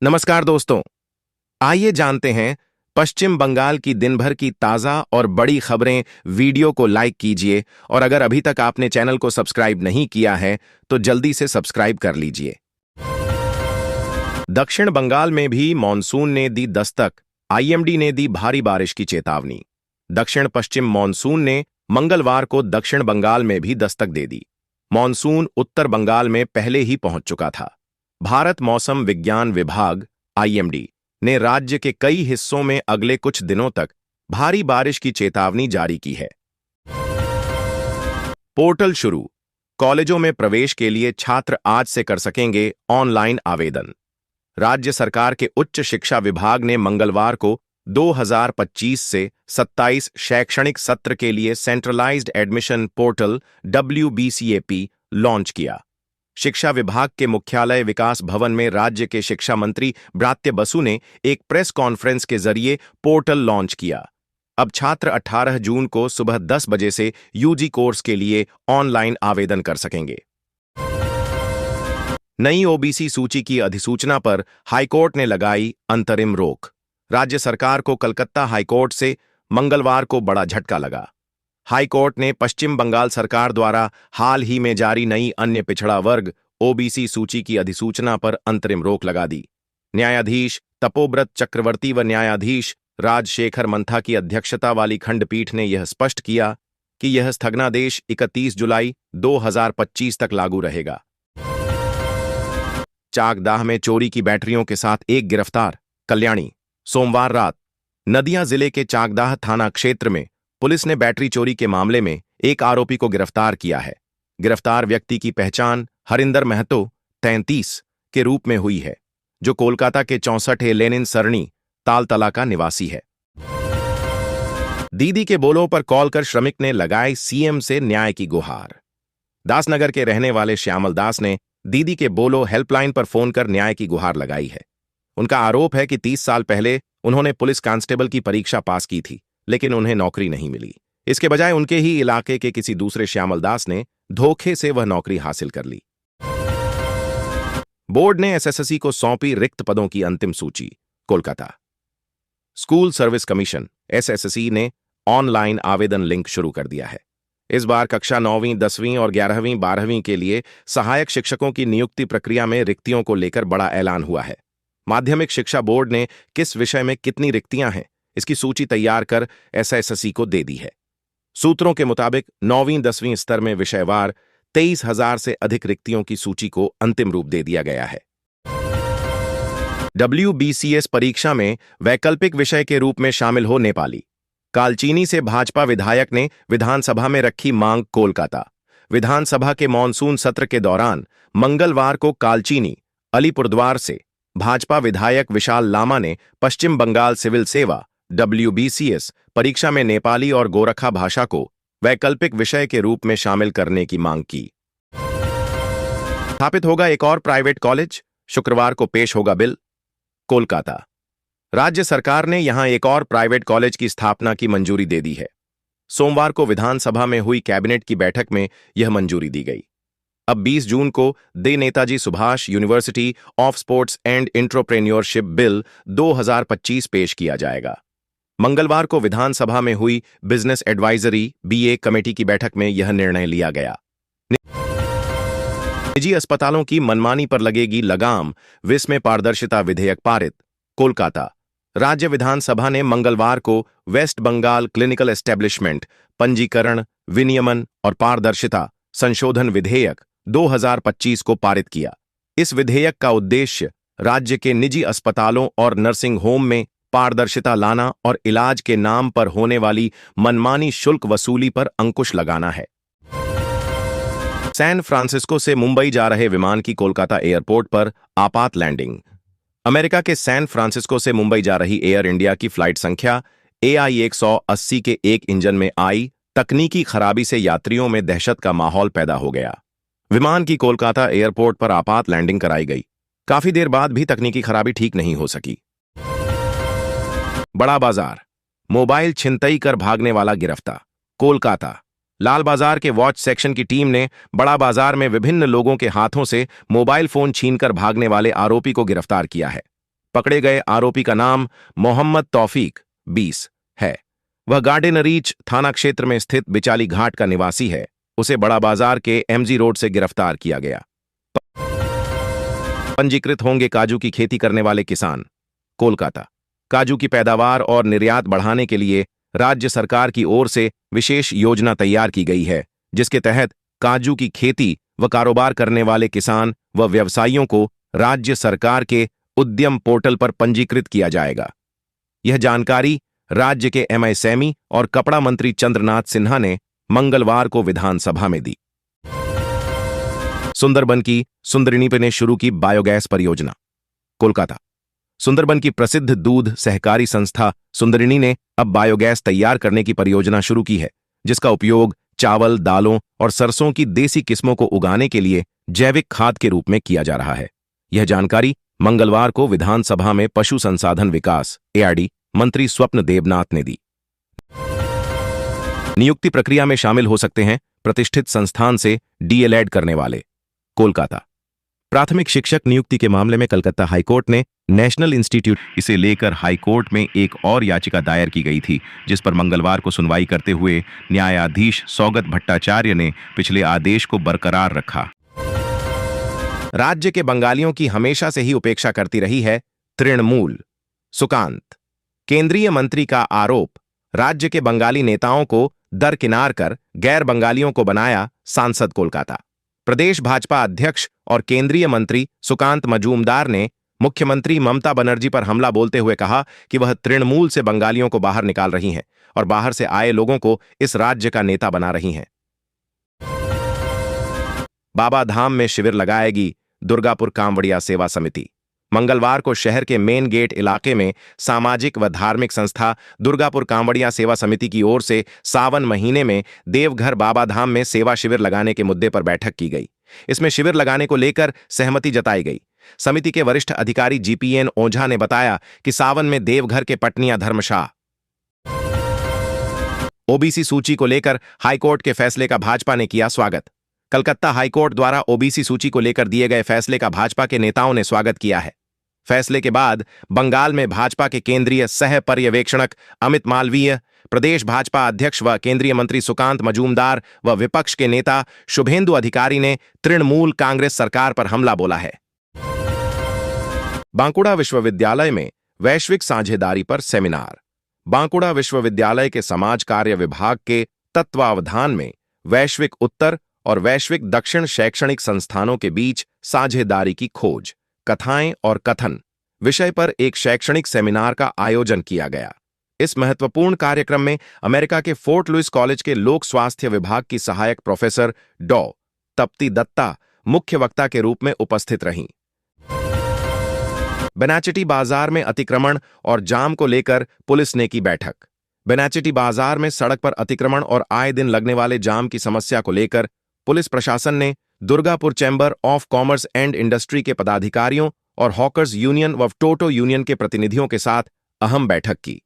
नमस्कार दोस्तों, आइए जानते हैं पश्चिम बंगाल की दिन भर की ताज़ा और बड़ी खबरें। वीडियो को लाइक कीजिए और अगर अभी तक आपने चैनल को सब्सक्राइब नहीं किया है तो जल्दी से सब्सक्राइब कर लीजिए। दक्षिण बंगाल में भी मॉनसून ने दी दस्तक, आईएमडी ने दी भारी बारिश की चेतावनी। दक्षिण पश्चिम मॉनसून ने मंगलवार को दक्षिण बंगाल में भी दस्तक दे दी। मॉनसून उत्तर बंगाल में पहले ही पहुंच चुका था। भारत मौसम विज्ञान विभाग आईएमडी ने राज्य के कई हिस्सों में अगले कुछ दिनों तक भारी बारिश की चेतावनी जारी की है। पोर्टल शुरू, कॉलेजों में प्रवेश के लिए छात्र आज से कर सकेंगे ऑनलाइन आवेदन। राज्य सरकार के उच्च शिक्षा विभाग ने मंगलवार को 2025 से 27 शैक्षणिक सत्र के लिए centralised admission portal WBCAP launch किया। शिक्षा विभाग के मुख्यालय विकास भवन में राज्य के शिक्षा मंत्री ब्रात्य बसु ने एक प्रेस कॉन्फ्रेंस के जरिए पोर्टल लॉन्च किया। अब छात्र 18 जून को सुबह 10 बजे से यूजी कोर्स के लिए ऑनलाइन आवेदन कर सकेंगे। नई ओबीसी सूची की अधिसूचना पर हाईकोर्ट ने लगाई अंतरिम रोक। राज्य सरकार को कलकत्ता हाईकोर्ट से मंगलवार को बड़ा झटका लगा। हाईकोर्ट ने पश्चिम बंगाल सरकार द्वारा हाल ही में जारी नई अन्य पिछड़ा वर्ग ओबीसी सूची की अधिसूचना पर अंतरिम रोक लगा दी। न्यायाधीश तपोव्रत चक्रवर्ती व न्यायाधीश राजशेखर मंथा की अध्यक्षता वाली खंडपीठ ने यह स्पष्ट किया कि यह स्थगनादेश 31 जुलाई 2025 तक लागू रहेगा। चाकदाह में चोरी की बैटरियों के साथ एक गिरफ्तार, कल्याणी। सोमवार रात नदिया जिले के चाकदाह थाना क्षेत्र में पुलिस ने बैटरी चोरी के मामले में एक आरोपी को गिरफ्तार किया है। गिरफ्तार व्यक्ति की पहचान हरिंदर महतो 33 के रूप में हुई है, जो कोलकाता के 64 लेनिन सरणी तालतला का निवासी है। दीदी के बोलों पर कॉल कर श्रमिक ने लगाई सीएम से न्याय की गुहार। दासनगर के रहने वाले श्यामल दास ने दीदी के बोलो हेल्पलाइन पर फोन कर न्याय की गुहार लगाई है। उनका आरोप है कि 30 साल पहले उन्होंने पुलिस कांस्टेबल की परीक्षा पास की थी, लेकिन उन्हें नौकरी नहीं मिली। इसके बजाय उनके ही इलाके के किसी दूसरे श्यामल दास ने धोखे से वह नौकरी हासिल कर ली। बोर्ड ने एसएससी को सौंपी रिक्त पदों की अंतिम सूची। Kolkata school service commission SSC ने ऑनलाइन आवेदन लिंक शुरू कर दिया है। इस बार कक्षा 9वीं, 10वीं और 11वीं, 12वीं के लिए सहायक शिक्षकों की नियुक्ति प्रक्रिया में रिक्तियों को लेकर बड़ा ऐलान हुआ है। माध्यमिक शिक्षा बोर्ड ने किस विषय में कितनी रिक्तियां हैं, इसकी सूची तैयार कर एसएससी को दे दी है। सूत्रों के मुताबिक 9वीं 10वीं स्तर में विषयवार 23,000 से अधिक रिक्तियों की सूची को अंतिम रूप दे दिया गया है। WBCS परीक्षा में वैकल्पिक विषय के रूप में शामिल हो नेपाली। कालचीनी से भाजपा विधायक ने विधानसभा में रखी मांग। कोलकाता विधानसभा के मॉनसून सत्र के दौरान मंगलवार को कालचीनी अलीपुरद्वार से भाजपा विधायक विशाल लामा ने पश्चिम बंगाल सिविल सेवा WBCS परीक्षा में नेपाली और गोरखा भाषा को वैकल्पिक विषय के रूप में शामिल करने की मांग की। स्थापित होगा एक और प्राइवेट कॉलेज, शुक्रवार को पेश होगा बिल। कोलकाता राज्य सरकार ने यहां एक और प्राइवेट कॉलेज की स्थापना की मंजूरी दे दी है। सोमवार को विधानसभा में हुई कैबिनेट की बैठक में यह मंजूरी दी गई। अब 20 जून को the Netaji Subhash university of sports and entrepreneurship bill 2025 पेश किया जाएगा। मंगलवार को विधानसभा में हुई बिजनेस एडवाइजरी BA कमेटी की बैठक में यह निर्णय लिया गया। निजी अस्पतालों की मनमानी पर लगेगी लगाम, विस में पारदर्शिता विधेयक पारित। कोलकाता राज्य विधानसभा ने मंगलवार को वेस्ट बंगाल क्लिनिकल एस्टेब्लिशमेंट पंजीकरण, विनियमन और पारदर्शिता संशोधन विधेयक 2025 को पारित किया। इस विधेयक का उद्देश्य राज्य के निजी अस्पतालों और नर्सिंग होम में पारदर्शिता लाना और इलाज के नाम पर होने वाली मनमानी शुल्क वसूली पर अंकुश लगाना है। सैन फ्रांसिस्को से मुंबई जा रहे विमान की कोलकाता एयरपोर्ट पर आपात लैंडिंग। अमेरिका के सैन फ्रांसिस्को से मुंबई जा रही एयर इंडिया की फ्लाइट संख्या AI 180 के एक इंजन में आई तकनीकी खराबी से यात्रियों में दहशत का माहौल पैदा हो गया। विमान की कोलकाता एयरपोर्ट पर आपात लैंडिंग कराई गई। काफी देर बाद भी तकनीकी खराबी ठीक नहीं हो सकी। बड़ा बाजार, मोबाइल छिनतई कर भागने वाला गिरफ्तार। कोलकाता लाल बाजार के वॉच सेक्शन की टीम ने बड़ा बाजार में विभिन्न लोगों के हाथों से मोबाइल फोन छीनकर भागने वाले आरोपी को गिरफ्तार किया है। पकड़े गए आरोपी का नाम मोहम्मद तौफीक 20 है। वह गार्डन रीच थाना क्षेत्र में स्थित बिचाली घाट का निवासी है। उसे बड़ा बाजार के एमजी रोड से गिरफ्तार किया गया। पंजीकृत होंगे काजू की खेती करने वाले किसान। कोलकाता। काजू की पैदावार और निर्यात बढ़ाने के लिए राज्य सरकार की ओर से विशेष योजना तैयार की गई है, जिसके तहत काजू की खेती व कारोबार करने वाले किसान व व्यवसायियों को राज्य सरकार के उद्यम पोर्टल पर पंजीकृत किया जाएगा। यह जानकारी राज्य के एमएसएमई और कपड़ा मंत्री चंद्रनाथ सिन्हा ने मंगलवार को विधानसभा में दी। सुंदरबन की सुंदरिनी ने शुरू की बायोगैस परियोजना। कोलकाता। सुंदरबन की प्रसिद्ध दूध सहकारी संस्था सुंदरिनी ने अब बायोगैस तैयार करने की परियोजना शुरू की है, जिसका उपयोग चावल, दालों और सरसों की देसी किस्मों को उगाने के लिए जैविक खाद के रूप में किया जा रहा है। यह जानकारी मंगलवार को विधानसभा में पशु संसाधन विकास एआरडी मंत्री स्वप्न देवनाथ ने दी। नियुक्ति प्रक्रिया में शामिल हो सकते हैं प्रतिष्ठित संस्थान से डीएलएड करने वाले। कोलकाता। प्राथमिक शिक्षक नियुक्ति के मामले में कलकत्ता हाईकोर्ट ने नेशनल इंस्टीट्यूट इसे लेकर हाईकोर्ट में एक और याचिका दायर की गई थी, जिस पर मंगलवार को सुनवाई करते हुए न्यायाधीश सौगत भट्टाचार्य ने पिछले आदेश को बरकरार रखा। राज्य के बंगालियों की हमेशा से ही उपेक्षा करती रही है तृणमूल। सुकांत। केंद्रीय मंत्री का आरोप, राज्य के बंगाली नेताओं को दरकिनार कर गैर बंगालियों को बनाया सांसद। कोलकाता। प्रदेश भाजपा अध्यक्ष और केंद्रीय मंत्री सुकांत मजूमदार ने मुख्यमंत्री ममता बनर्जी पर हमला बोलते हुए कहा कि वह तृणमूल से बंगालियों को बाहर निकाल रही हैं और बाहर से आए लोगों को इस राज्य का नेता बना रही हैं। बाबा धाम में शिविर लगाएगी दुर्गापुर कांवड़िया सेवा समिति। मंगलवार को शहर के मेन गेट इलाके में सामाजिक व धार्मिक संस्था दुर्गापुर कांवड़िया सेवा समिति की ओर से सावन महीने में देवघर बाबा धाम में सेवा शिविर लगाने के मुद्दे पर बैठक की गई। इसमें शिविर लगाने को लेकर सहमति जताई गई। समिति के वरिष्ठ अधिकारी जीपीएन ओझा ने बताया कि सावन में देवघर के पटनिया धर्मशाला। ओबीसी सूची को लेकर हाईकोर्ट के फैसले का भाजपा ने किया स्वागत। कलकत्ता हाईकोर्ट द्वारा ओबीसी सूची को लेकर दिए गए फैसले का भाजपा के नेताओं ने स्वागत किया है। फैसले के बाद बंगाल में भाजपा के केंद्रीय सह पर्यवेक्षक अमित मालवीय, प्रदेश भाजपा अध्यक्ष व केंद्रीय मंत्री सुकांत मजूमदार व विपक्ष के नेता शुभेंदु अधिकारी ने तृणमूल कांग्रेस सरकार पर हमला बोला है। बांकुड़ा विश्वविद्यालय में वैश्विक साझेदारी पर सेमिनार। बांकुड़ा विश्वविद्यालय के समाज कार्य विभाग के तत्वावधान में वैश्विक उत्तर और वैश्विक दक्षिण शैक्षणिक संस्थानों के बीच साझेदारी की खोज, कथाएं और कथन विषय पर एक शैक्षणिक सेमिनार का आयोजन किया गया। इस महत्वपूर्ण कार्यक्रम में अमेरिका के फोर्ट लुइस कॉलेज के लोक स्वास्थ्य विभाग की सहायक प्रोफेसर डॉ. तप्ती दत्ता मुख्य वक्ता के रूप में उपस्थित रहीं। बेनाचिटी बाजार में अतिक्रमण और जाम को लेकर पुलिस ने की बैठक। बेनाचिटी बाजार में सड़क पर अतिक्रमण और आए दिन लगने वाले जाम की समस्या को लेकर पुलिस प्रशासन ने Durgapur chamber of commerce and industry के पदाधिकारियों और हॉकर्स यूनियन व टोटो यूनियन के प्रतिनिधियों के साथ अहम बैठक की।